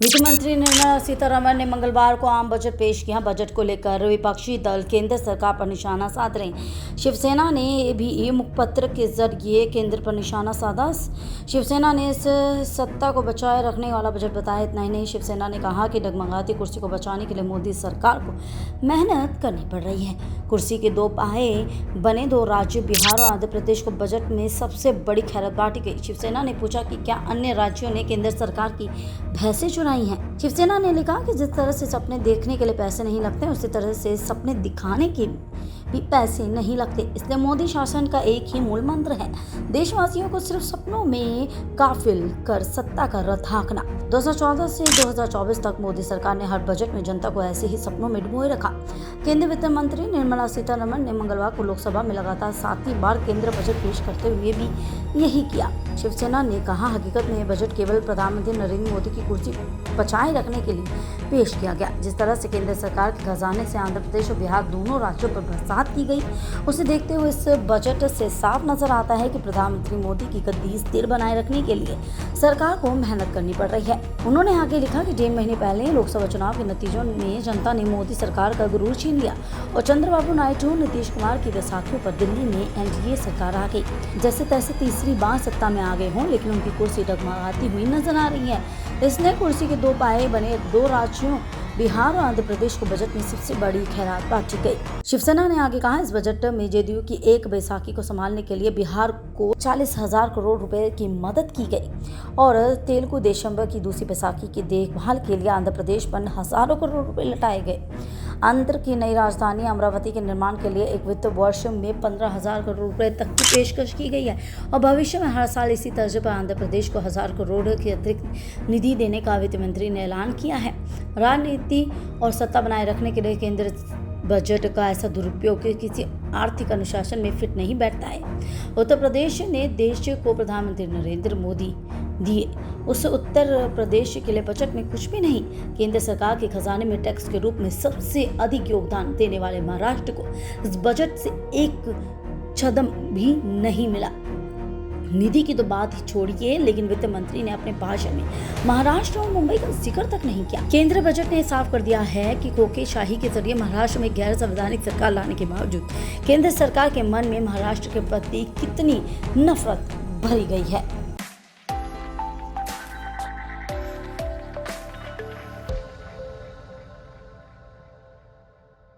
वित्त मंत्री निर्मला सीतारमण ने मंगलवार को आम बजट पेश किया। बजट को लेकर विपक्षी दल केंद्र सरकार पर निशाना साध रहे हैं। शिवसेना ने भी मुखपत्र के जरिए केंद्र पर निशाना साधा। शिवसेना ने इस सत्ता को बचाए रखने वाला बजट बताया। इतना ही नहीं, शिवसेना ने कहा कि डगमगाती कुर्सी को बचाने के लिए मोदी सरकार को मेहनत करनी पड़ रही है। कुर्सी के दो पाए बने दो राज्य बिहार और आंध्र प्रदेश को बजट में सबसे बड़ी खैरत बांटी गई। शिवसेना ने पूछा कि क्या अन्य राज्यों ने केंद्र सरकार की भैंसें चुराई हैं। शिवसेना ने लिखा कि जिस तरह से सपने देखने के लिए पैसे नहीं लगते, उसी तरह से सपने दिखाने के भी पैसे नहीं लगते। इसलिए मोदी शासन का एक ही मूल मंत्र है, देशवासियों को सिर्फ सपनों में काफिल कर सत्ता का रथ हाँकना। 2014 से 2024 तक मोदी सरकार ने हर बजट में जनता को ऐसे ही सपनों में डुबोए रखा। केंद्रीय वित्त मंत्री निर्मला सीतारमण ने मंगलवार को लोकसभा में लगातार 7वीं बार केंद्र बजट पेश करते हुए भी यही किया। शिवसेना ने कहा, हकीकत में यह बजट केवल प्रधानमंत्री नरेंद्र मोदी की कुर्सी बचाए रखने के लिए पेश किया गया। जिस तरह से केंद्र सरकार के खजाने से आंध्र प्रदेश और बिहार दोनों राज्यों पर बरसात की गई, उसे देखते हुए इस बजट से साफ नजर आता है कि प्रधानमंत्री मोदी की गद्दी स्थिर बनाए रखने के लिए सरकार को मेहनत करनी पड़ रही है। उन्होंने आगे लिखा कि 1.5 महीने पहले लोकसभा चुनाव के नतीजों में जनता ने मोदी सरकार का गुरूर छीन लिया और चंद्रबाबू नायडू, नीतीश कुमार की बैसाखियों पर दिल्ली में एनडीए सरकार आ गई। जैसे तैसे तीसरी बार सत्ता में आ गए हों, लेकिन उनकी कुर्सी डगमगाती हुई नजर आ रही है। इसलिए कुर्सी के दो पाए बने दो राज्यों बिहार और आंध्र प्रदेश को बजट में सबसे बड़ी खैरात बांटी गई। शिवसेना ने आगे कहा, इस बजट में जेडीयू की एक बैसाखी को संभालने के लिए बिहार को 40,000 करोड़ रुपए की मदद की गई और तेलुगु देशम की दूसरी बैसाखी की देखभाल के लिए आंध्र प्रदेश पर हजारों करोड़ रुपए लौटाए गए। आंध्र की नई राजधानी अमरावती के निर्माण के लिए एक वित्त वर्ष में 15,000 करोड़ रुपए तक की पेशकश की गई है और भविष्य में हर साल इसी तर्ज पर आंध्र प्रदेश को 1,000 करोड़ की अतिरिक्त निधि देने का वित्त मंत्री ने ऐलान किया है। राजनीति और सत्ता बनाए रखने के लिए केंद्र बजट का ऐसा दुरुपयोग किसी आर्थिक अनुशासन में फिट नहीं बैठता है। उत्तर प्रदेश ने देश को प्रधानमंत्री नरेंद्र मोदी दिए, उस उत्तर प्रदेश के लिए बजट में कुछ भी नहीं। केंद्र सरकार के खजाने में टैक्स के रूप में सबसे अधिक योगदान देने वाले महाराष्ट्र को इस बजट से एक छदम भी नहीं मिला। निधि की तो बात ही छोड़िए, लेकिन वित्त मंत्री ने अपने भाषण में महाराष्ट्र और मुंबई का जिक्र तक नहीं किया। केंद्र बजट ने साफ कर दिया है कि धोखेशाही के जरिए महाराष्ट्र में गैर संवैधानिक सरकार लाने के बावजूद केंद्र सरकार के मन में महाराष्ट्र के प्रति कितनी नफरत भरी गई है।